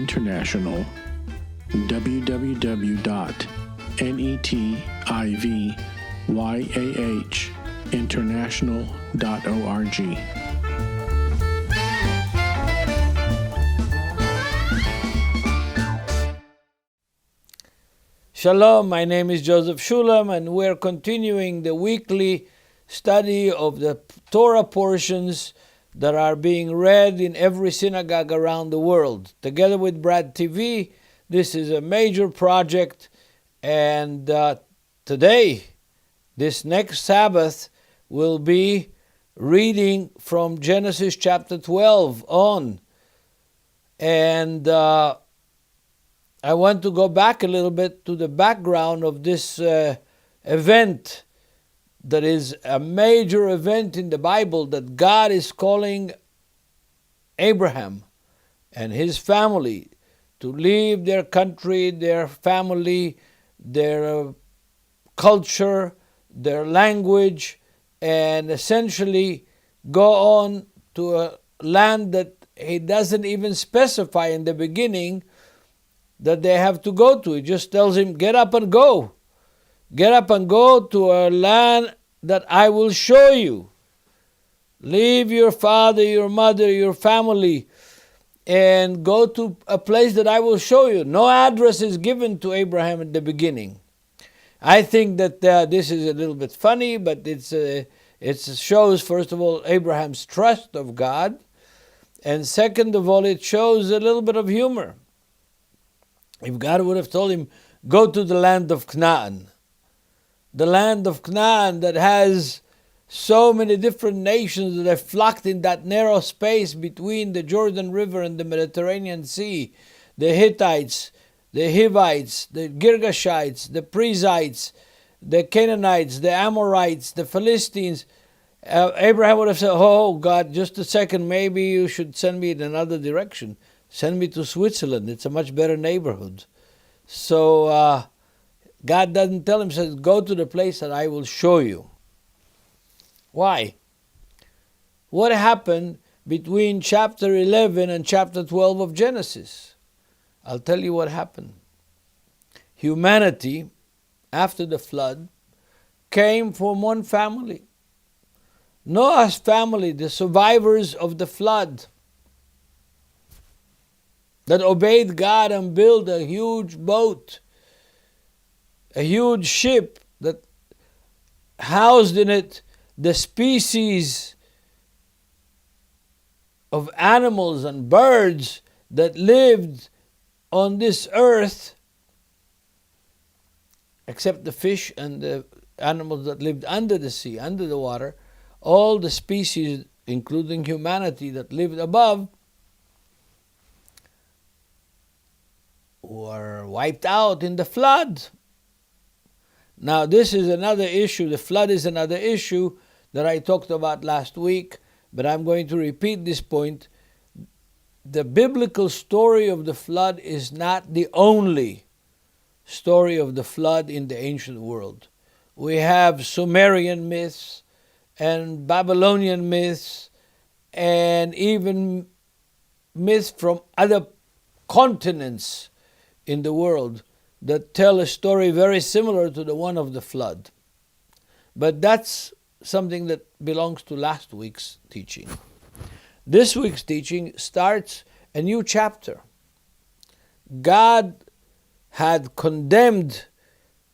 International, www.netivyahinternational.org. Shalom, my name is Joseph Shulam, and we're continuing the weekly study of the Torah portions that are being read in every synagogue around the world. Together with Brad TV, this is a major project, and today, this next Sabbath, we'll be reading from Genesis chapter 12 on. And I want to go back a little bit to the background of this event that is a major event in the Bible, that God is calling Abraham and his family to leave their country, their family, their culture, their language, and essentially go on to a land that he doesn't even specify in the beginning that they have to go to. He just tells him, get up and go. Get up and go to a land that I will show you. Leave your father, your mother, your family, and go to a place that I will show you. No address is given to Abraham at the beginning. I think that this is a little bit funny, but it shows, first of all, Abraham's trust of God, and second of all, it shows a little bit of humor. If God would have told him, go to the land of Canaan, the land of Canaan that has so many different nations that have flocked in that narrow space between the Jordan River and the Mediterranean Sea, the Hittites, the Hivites, the Girgashites, the Perizzites, the Canaanites, the Amorites, the Philistines. Abraham would have said, oh God, just a second, maybe you should send me in another direction. Send me to Switzerland. It's a much better neighborhood. So God doesn't tell him, says, go to the place that I will show you. Why? What happened between chapter 11 and chapter 12 of Genesis? I'll tell you what happened. Humanity, after the flood, came from one family. Noah's family, the survivors of the flood, that obeyed God and built a huge boat, a huge ship that housed in it the species of animals and birds that lived on this earth, except the fish and the animals that lived under the sea, under the water. All the species, including humanity that lived above, were wiped out in the flood. Now this is another issue. The flood is another issue that I talked about last week, but I'm going to repeat this point. The biblical story of the flood is not the only story of the flood in the ancient world. We have Sumerian myths and Babylonian myths and even myths from other continents in the world that tell a story very similar to the one of the flood. But that's something that belongs to last week's teaching. This week's teaching starts a new chapter. God had condemned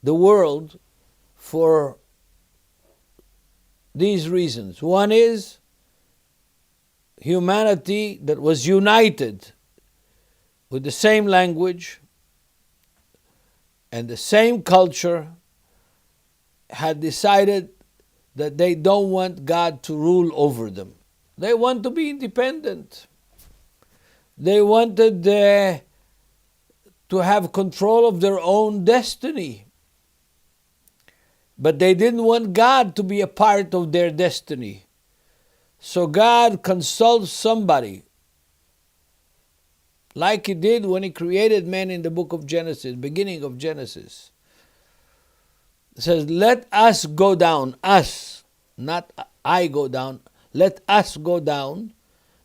the world for these reasons. One is humanity that was united with the same language and the same culture had decided that they don't want God to rule over them. They want to be independent. They wanted to have control of their own destiny. But they didn't want God to be a part of their destiny. So God consults somebody, like he did when he created man in the book of Genesis, beginning of Genesis. It says, let us go down, us, not I go down, let us go down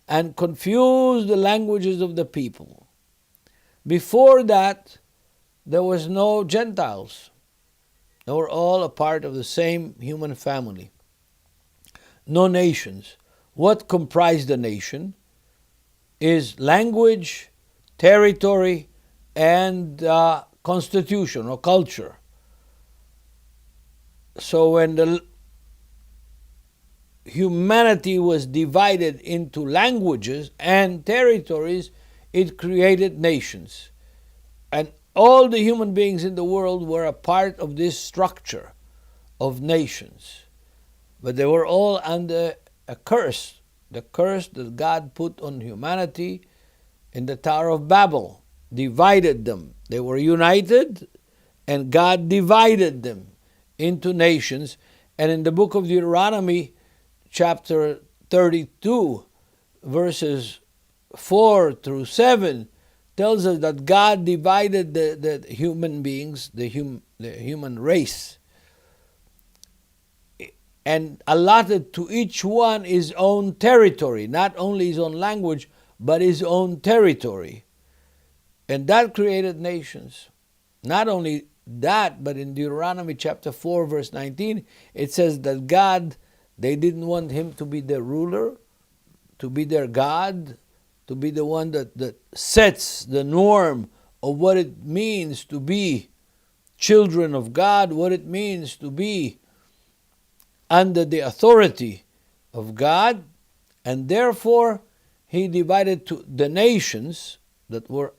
and confuse the languages of the people. Before that, there was no Gentiles. They were all a part of the same human family. No nations. What comprised the nation is language, territory, and constitution or culture. So when the humanity was divided into languages and territories, it created nations. And all the human beings in the world were a part of this structure of nations. But they were all under a curse, the curse that God put on humanity in the Tower of Babel, divided them. They were united, and God divided them into nations. And in the book of Deuteronomy, chapter 32, verses 4 through 7, tells us that God divided the human beings, the human race, and allotted to each one his own territory, not only his own language, but his own territory. And that created nations. Not only that, but in Deuteronomy chapter 4, verse 19, it says that God, they didn't want him to be their ruler, to be their God, to be the one that sets the norm of what it means to be children of God, what it means to be under the authority of God. And therefore, he divided to the nations that were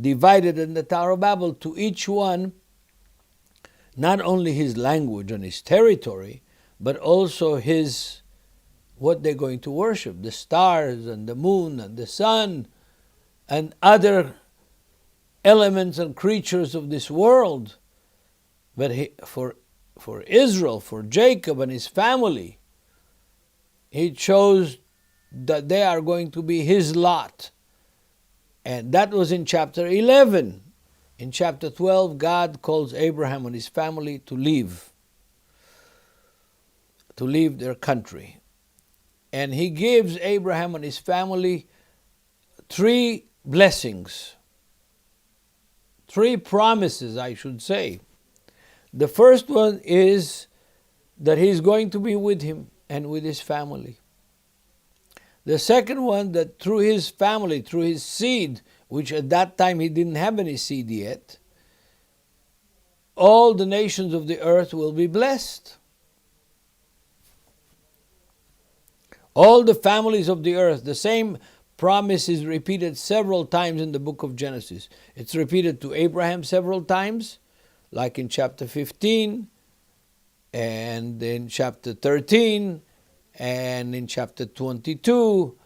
divided in the Tower of Babel, to each one not only his language and his territory, but also his, what they're going to worship, the stars and the moon and the sun and other elements and creatures of this world. But for Israel, for Jacob and his family, he chose that they are going to be his lot. And that was in chapter 11. In chapter 12, God calls Abraham and his family to leave their country. And he gives Abraham and his family 3 blessings, 3 promises, I should say. The first one is that he's going to be with him and with his family. The second one, that through his family, through his seed, which at that time he didn't have any seed yet, all the nations of the earth will be blessed. All the families of the earth. The same promise is repeated several times in the book of Genesis. It's repeated to Abraham several times, like in chapter 15, and in chapter 13, and in chapter 22,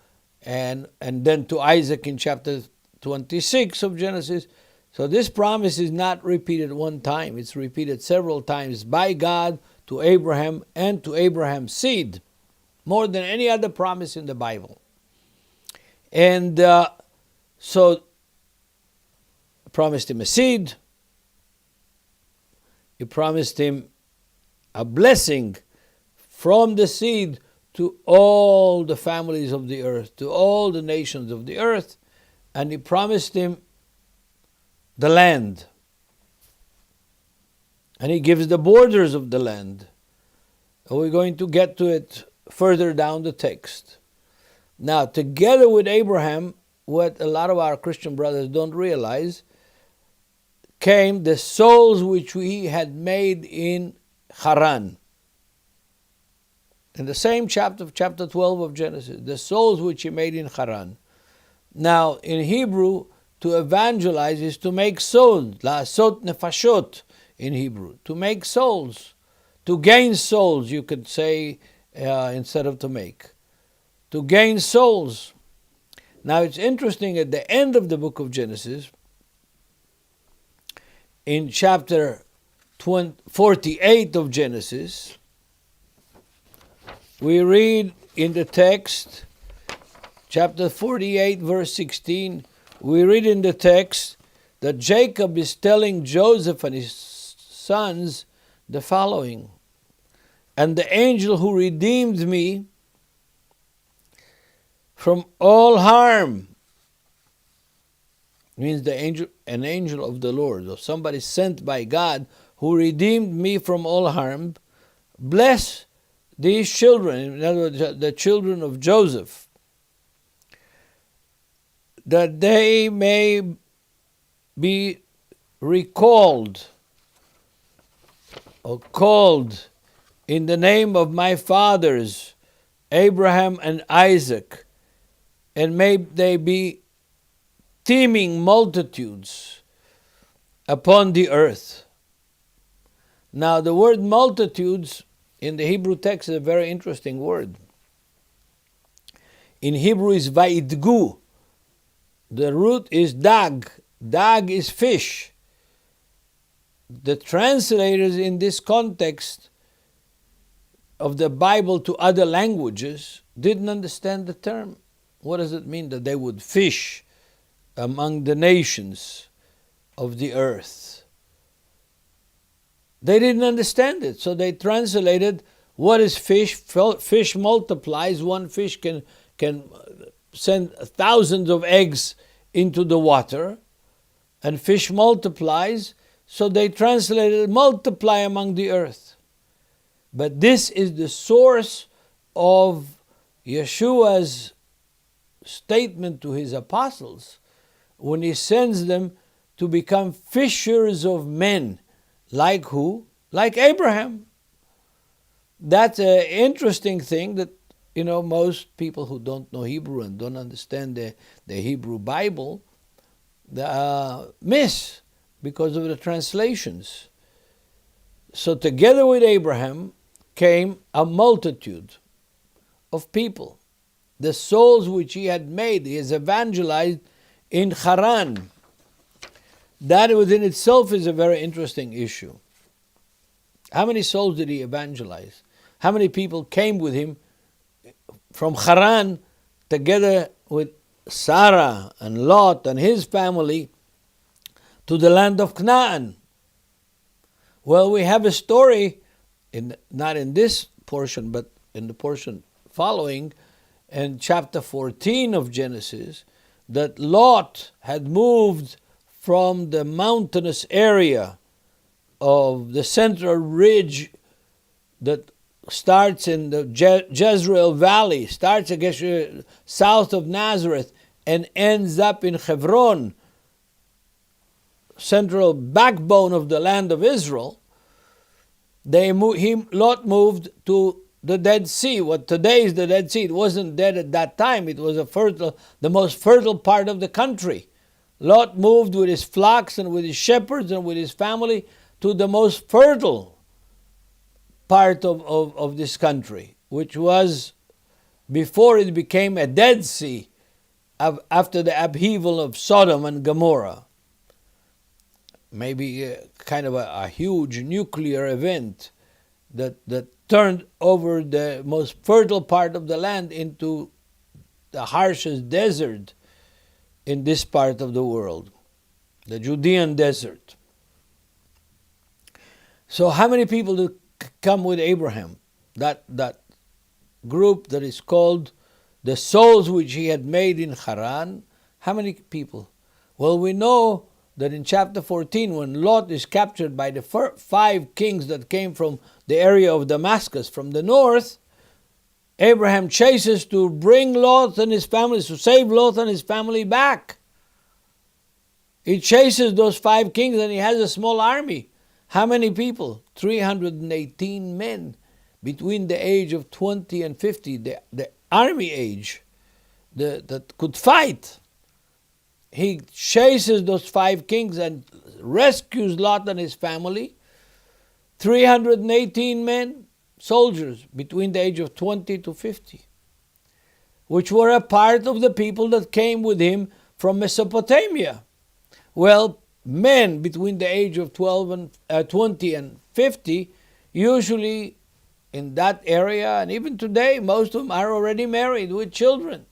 and then to Isaac in chapter 26 of Genesis. So this promise is not repeated one time. It's repeated several times by God to Abraham and to Abraham's seed, more than any other promise in the Bible. And so promised him a seed. He promised him a blessing from the seed to all the families of the earth, to all the nations of the earth. And he promised him the land. And he gives the borders of the land. And we're going to get to it further down the text. Now, together with Abraham, what a lot of our Christian brothers don't realize, came the souls which we had made in Haran. In the same chapter 12 of Genesis, the souls which he made in Haran. Now, in Hebrew, to evangelize is to make souls, la'asot nefashot in Hebrew, to make souls, to gain souls, you could say, instead of to make. To gain souls. Now, it's interesting, at the end of the book of Genesis, in chapter 48 of Genesis, we read in the text, chapter 48, verse 16, we read in the text that Jacob is telling Joseph and his sons the following: "And the angel who redeemed me from all harm means an angel of the Lord, or somebody sent by God who redeemed me from all harm. Bless these children, in other words, the children of Joseph, that they may be recalled or called in the name of my fathers, Abraham and Isaac, and may they be teeming multitudes upon the earth. Now, the word multitudes in the Hebrew text is a very interesting word. In Hebrew is va'idgu. The root is dag. Dag is fish. The translators in this context of the Bible to other languages didn't understand the term. What does it mean that they would fish among the nations of the earth? They didn't understand it, so they translated, what is fish? Fish multiplies. One fish can send thousands of eggs into the water, and fish multiplies, so they translated multiply among the earth. But this is the source of Yeshua's statement to his apostles when he sends them to become fishers of men. Like who? Like Abraham. That's an interesting thing that, most people who don't know Hebrew and don't understand the Hebrew Bible miss because of the translations. So together with Abraham came a multitude of people. The souls which he had made, he has evangelized in Haran. That within itself is a very interesting issue. How many souls did he evangelize? How many people came with him from Haran together with Sarah and Lot and his family to the land of Canaan? Well, we have a story, not in this portion, but in the portion following, in chapter 14 of Genesis, that Lot had moved from the mountainous area of the central ridge that starts in the Jezreel Valley, starts south of Nazareth and ends up in Hebron, central backbone of the land of Israel. Lot moved to the Dead Sea. What today is the Dead Sea. It wasn't dead at that time. It was the most fertile part of the country. Lot moved with his flocks and with his shepherds and with his family to the most fertile part of this country, which was before it became a Dead Sea after the upheaval of Sodom and Gomorrah. Maybe kind of a huge nuclear event that turned over the most fertile part of the land into the harshest desert in this part of the world, the Judean desert. So how many people did come with Abraham? That group that is called the souls which he had made in Haran. How many people? Well, we know that in chapter 14, when Lot is captured by the 5 kings that came from the area of Damascus from the north, Abraham chases to bring Lot and his family, to save Lot and his family back. He chases those 5 kings and he has a small army. How many people? 318 men between the age of 20 and 50, the army age, that could fight. He chases those 5 kings and rescues Lot and his family. 318 men, soldiers between the age of 20 to 50, which were a part of the people that came with him from Mesopotamia. Well, men between the age of 20 and 50, usually in that area, and even today, most of them are already married with children.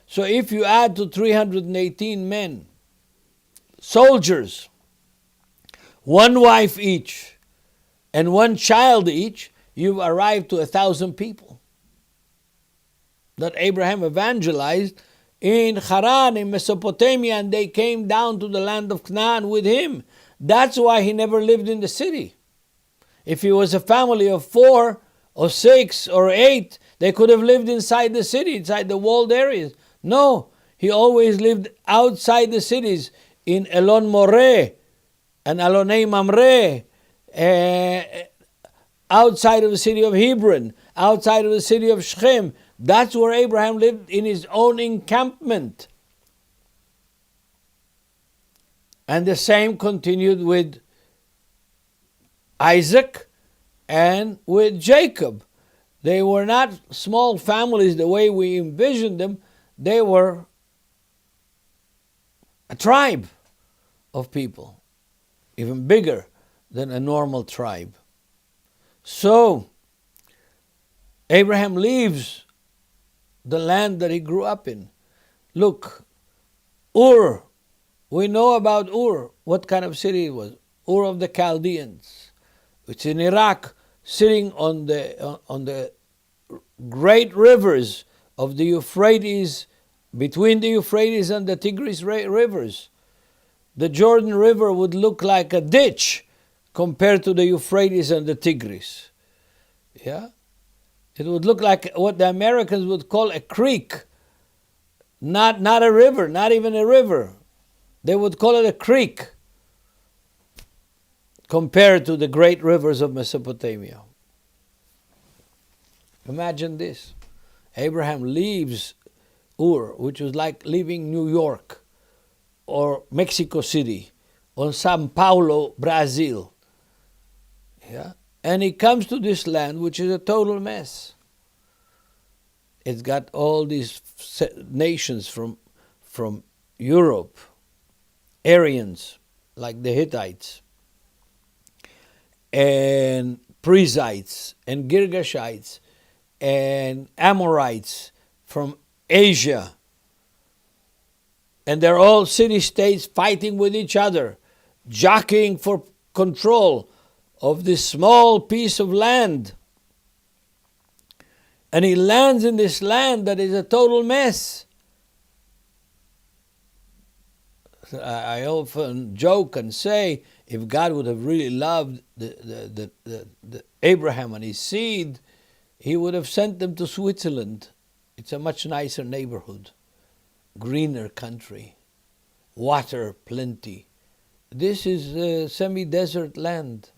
So if you add to 318 men, soldiers, 1 wife each, and 1 child each, you've arrived to 1,000 people that Abraham evangelized in Haran, in Mesopotamia, and they came down to the land of Canaan with him. That's why he never lived in the city. If he was a family of 4 or 6 or 8, they could have lived inside the city, inside the walled areas. No, he always lived outside the cities, in Elon Moreh and Alonei Mamre, outside of the city of Hebron, outside of the city of Shechem. That's where Abraham lived, in his own encampment. And the same continued with Isaac and with Jacob. They were not small families the way we envisioned them. They were a tribe of people, even bigger than a normal tribe. So, Abraham leaves the land that he grew up in. Look, Ur, we know about Ur, what kind of city it was. Ur of the Chaldeans. It's in Iraq, sitting on the great rivers of the Euphrates, between the Euphrates and the Tigris rivers. The Jordan River would look like a ditch compared to the Euphrates and the Tigris. Yeah? It would look like what the Americans would call a creek. Not a river, not even a river. They would call it a creek compared to the great rivers of Mesopotamia. Imagine this. Abraham leaves Ur, which was like leaving New York or Mexico City or Sao Paulo, Brazil. Yeah? And he comes to this land, which is a total mess. It's got all these nations from Europe, Aryans, like the Hittites, and Perizzites, and Girgashites, and Amorites from Asia. And they're all city-states fighting with each other, jockeying for control of this small piece of land. And he lands in this land that is a total mess. I often joke and say, if God would have really loved the Abraham and his seed, he would have sent them to Switzerland. It's a much nicer neighborhood, greener country, water plenty. This is a semi-desert land.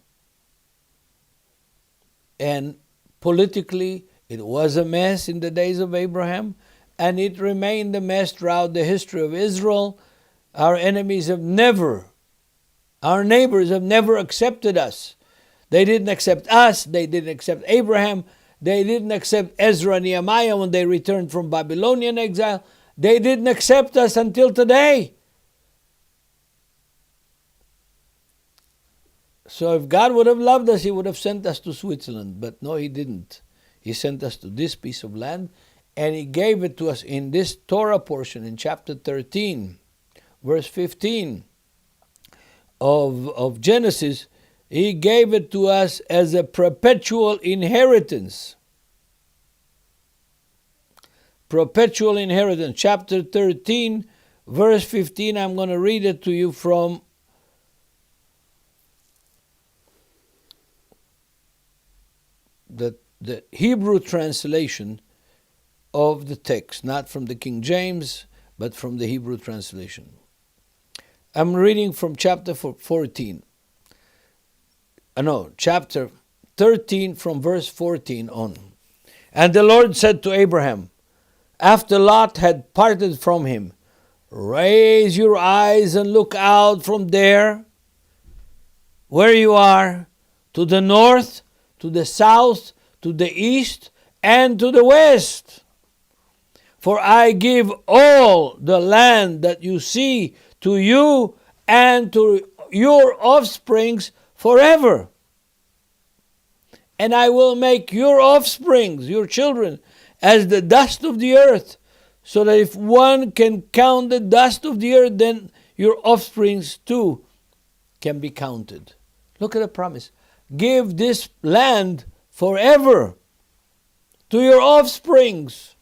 And politically, it was a mess in the days of Abraham, and it remained a mess throughout the history of Israel. Our neighbors have never accepted us. They didn't accept us, they didn't accept Abraham, they didn't accept Ezra and Nehemiah when they returned from Babylonian exile. They didn't accept us until today. So if God would have loved us, he would have sent us to Switzerland. But no, he didn't. He sent us to this piece of land, and he gave it to us in this Torah portion in chapter 13, verse 15 of Genesis. He gave it to us as a perpetual inheritance. Perpetual inheritance. Chapter 13, verse 15. I'm going to read it to you from the Hebrew translation of the text, not from the King James, but from the Hebrew translation. I'm reading from chapter 13 from verse 14 on. And the Lord said to Abraham, after Lot had parted from him, raise your eyes and look out from there, where you are, to the north, to the south, to the east, and to the west. For I give all the land that you see to you and to your offsprings forever. And I will make your offsprings, your children, as the dust of the earth, so that if one can count the dust of the earth, then your offsprings too can be counted. Look at the promise. Give this land forever to your offsprings.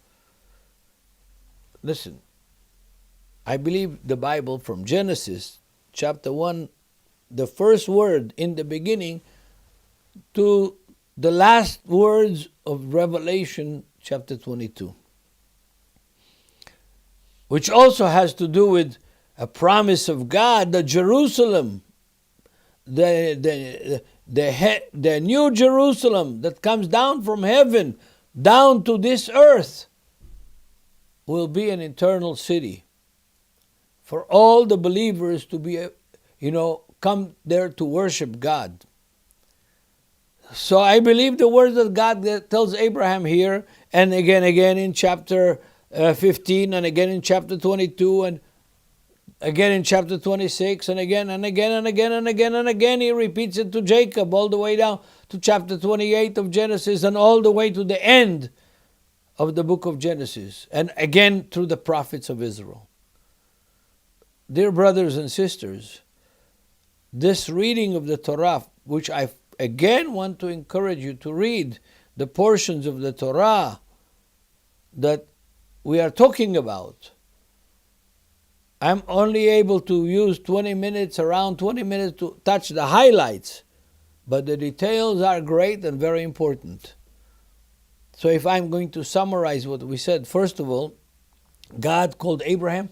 Listen, I believe the Bible from Genesis chapter 1, the first word in the beginning, to the last words of Revelation chapter 22, which also has to do with a promise of God that Jerusalem, the new Jerusalem that comes down from heaven down to this earth, will be an eternal city for all the believers to be, come there to worship God. So I believe the words that God tells Abraham here, and again in chapter 15, and again in chapter 22, and again in chapter 26, and again and again and again and again and again. He repeats it to Jacob all the way down to chapter 28 of Genesis, and all the way to the end of the book of Genesis, and again through the prophets of Israel. Dear brothers and sisters, this reading of the Torah, which I again want to encourage you to read the portions of the Torah that we are talking about. I'm only able to use around 20 minutes to touch the highlights, but the details are great and very important. So if I'm going to summarize what we said, first of all, God called Abraham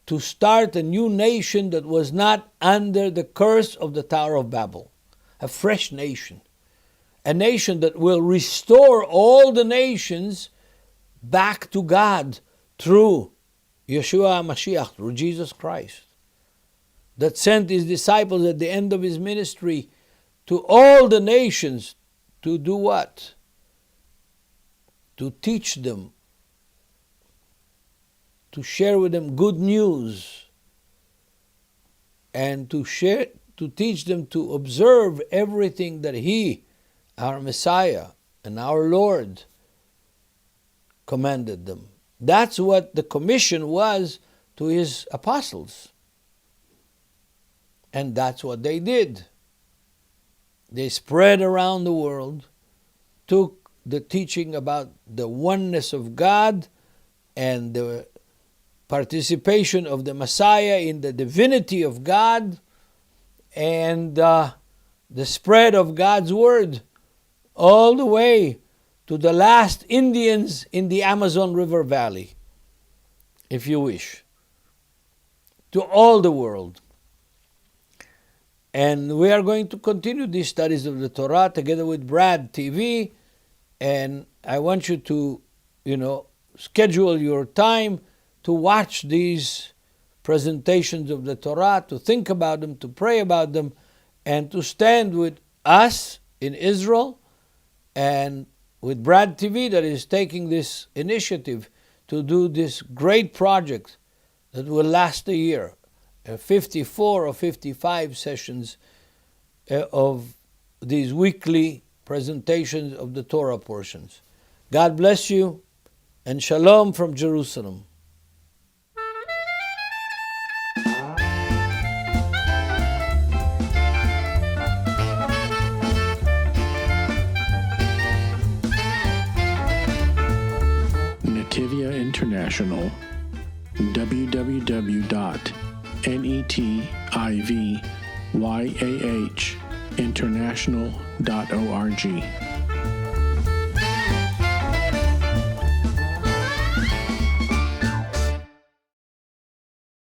to start a new nation that was not under the curse of the Tower of Babel. A fresh nation. A nation that will restore all the nations back to God through Yeshua HaMashiach, through Jesus Christ, that sent his disciples at the end of his ministry to all the nations to do what? To teach them, to share with them good news, and to teach them to observe everything that he, our Messiah and our Lord, commanded them. That's what the commission was to his apostles. And that's what they did. They spread around the world, took the teaching about the oneness of God and the participation of the Messiah in the divinity of God, and the spread of God's word all the way to the last Indians in the Amazon River Valley, if you wish, to all the world. And we are going to continue these studies of the Torah together with Brad TV, and I want you to, schedule your time to watch these presentations of the Torah, to think about them, to pray about them, and to stand with us in Israel and with Brad TV that is taking this initiative to do this great project that will last a year, 54 or 55 sessions of these weekly presentations of the Torah portions. God bless you, and shalom from Jerusalem. Netivyah International, www.netivyahinternational.org.